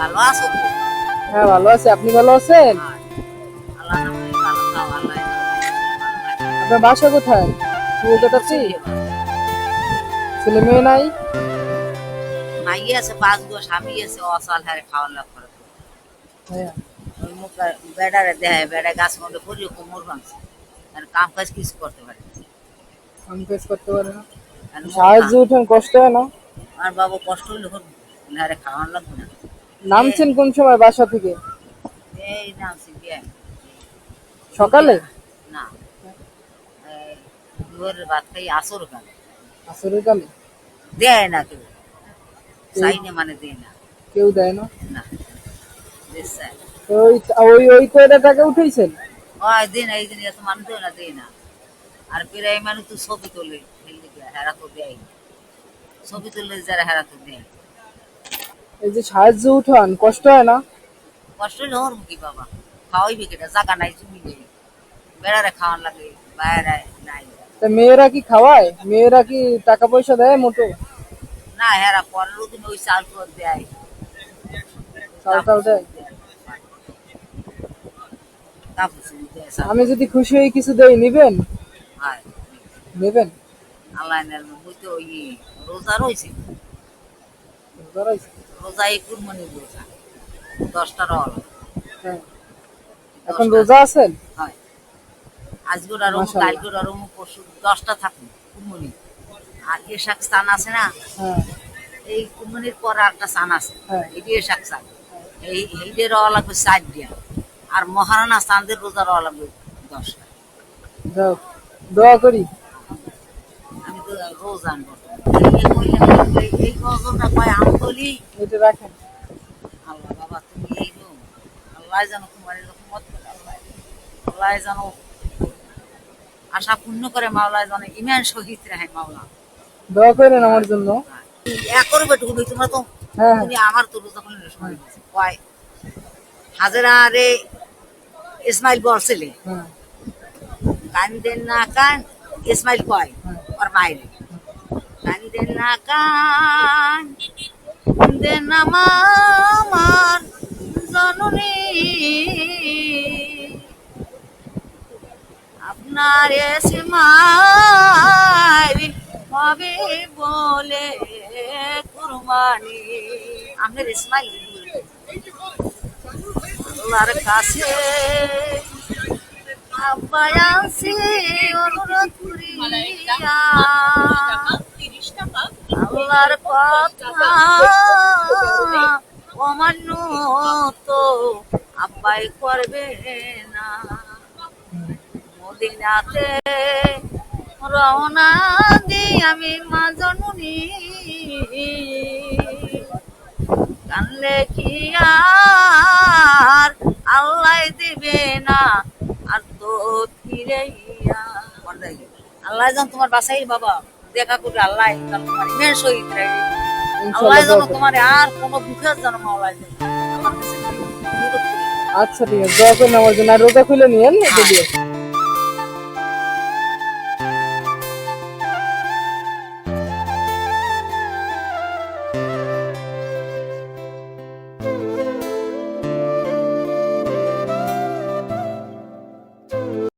ভালো আছো তো? হ্যাঁ ভালো আছি, আপনি ভালো আছেন? আল্লাহ না করে ভালো থাও, আল্লাহ যেন ভালো রাখে। আপনার বাসা কোথায়? কলকাতাতে? ছেলে মেয়ে নাই? মাই আছে 5 গো, স্বামী আছে, অসাল হারে খাওয়ার লাগ করে। হ্যাঁ। ওই মুখ বেড়ারে দেয়, বেড়া গাছ মধ্যে পড়িয়ে কোমর ভাঙছে। আর কাম কাজ কিছু করতে পারে না। আমি কাজ করতে পারি না। আর সাহায্য উঠেন, কষ্ট হয় না? আর বাবা কষ্ট হইলে হারে খাওয়ার লাগবে না। নামছেন কোন সময় বাসা থেকে? এই নামছি বিয়ে। সকালে? না, এই দুপুরের ভাত খাই আসর কালে। আসরের কালে? দেয় না কেউ, চাইনে মানে দেয় না। কেউ দেয় না? না, দেশ চায়। তো ওই ওই ওই কয়টা টাকা উঠেছেন? ওই দিন এই দিন এত মানুষ দেয় না, দেয় না। আর প্রায় মানুষ তো ছবি তোলে, হেরা তো দেয় না। ছবি তুললে যারা হেরা তো দেয়। এই যে সাহায্য উঠান, কষ্ট হয় না? কষ্ট হলে ওর কি বাবা, খাওয়াই বিকেটা জায়গা নাই, জমি নেই, বেড়ারে খাওয়ান লাগে, বাইরে নাই। তা মেয়েরা কি খাওয়ায়? মেয়েরা কি টাকা পয়সা দেয় মোটো? না, হেরা পরের দিন ওই চাল করে দেয়, চালটাও দেয়? কাপড় চুপড় দেয়, চাল আমি যদি খুশি হয়ে কিছু দেই, নিবেন? হয়। নেবেন? আল্লাহ মুই তো ওই রোজা রয়েছে, ধরাইছে? রোজা এই কুরবানির রোজা 10টা রল, হ্যাঁ। এখন 10টা রোজা আছেন? হয়। আজকের আর মাশাআল্লাহ। কালকের আর পরশু 10টা থাকুন কুরবানি। আর এশাক স্থান আছে না, হ্যাঁ। এই কুরবানির পর আর একটা স্থান আছে, হ্যাঁ। এটি এশাক স্থান। এইদের রওয়া লাগবে 4 দিয়া, আর মহারানা চাঁদের রোজা রওয়া লাগবে 10টা। যাও, দোয়া করি। আমি তো রোজ আনবো। এই গজলটা পায় আম বলি, এটা রাখেন। আল্লাহ বাবা তুমি এই রো, আল্লাহ জানো তোমার এরকম মত করে, আল্লাহ জানো আশা পূর্ণ করে, মাওলা জানে ইমান সহিত রাখে মাওলা। দোয়া করেন আমার জন্য। একর বেটুকু তোমরা তো, হ্যাঁ। তুমি আমার তো রোজা করলে সময় দিয়েছে কয় হাজারা রে ইসমাইল বলছিলে হ্যাঁ। কান্দেন না কান, ইসমাইল কয় হ্যাঁ। ওর মায়ের কান্দেন না কান, দেন আমার জননী, আপনার ইসমাইল হবে বলে কুরবানি। আপনার ইসমাইল আল্লাহর কাছে আব্বাই আছে অনুরোধ করিয়া, আল্লাহর কথা অমান্য তো আব্বাই করবে না। মদিনাতে রওনা দি আমি মা জননী, কানলে কি আর আল্লাহ দিবে না, আর তো ফিরাইয়া আল্লাহ যেন তোমার বাসাই বাবা দেখা করবে, আল্লাহ যেন তোমার ইমের সহিত রাখে, আল্লাহ ইনশাআল্লাহ যেন দোয়া করি। তোমার আর কোনো দুঃখের যেন মাওলায় দেয়। আমার কাছে অনুরোধ করি। আচ্ছা ঠিক আছে, দোয়া করেন আমার জন্য। আর রোজা খুলে নিয়েন, এটা দিয়ে।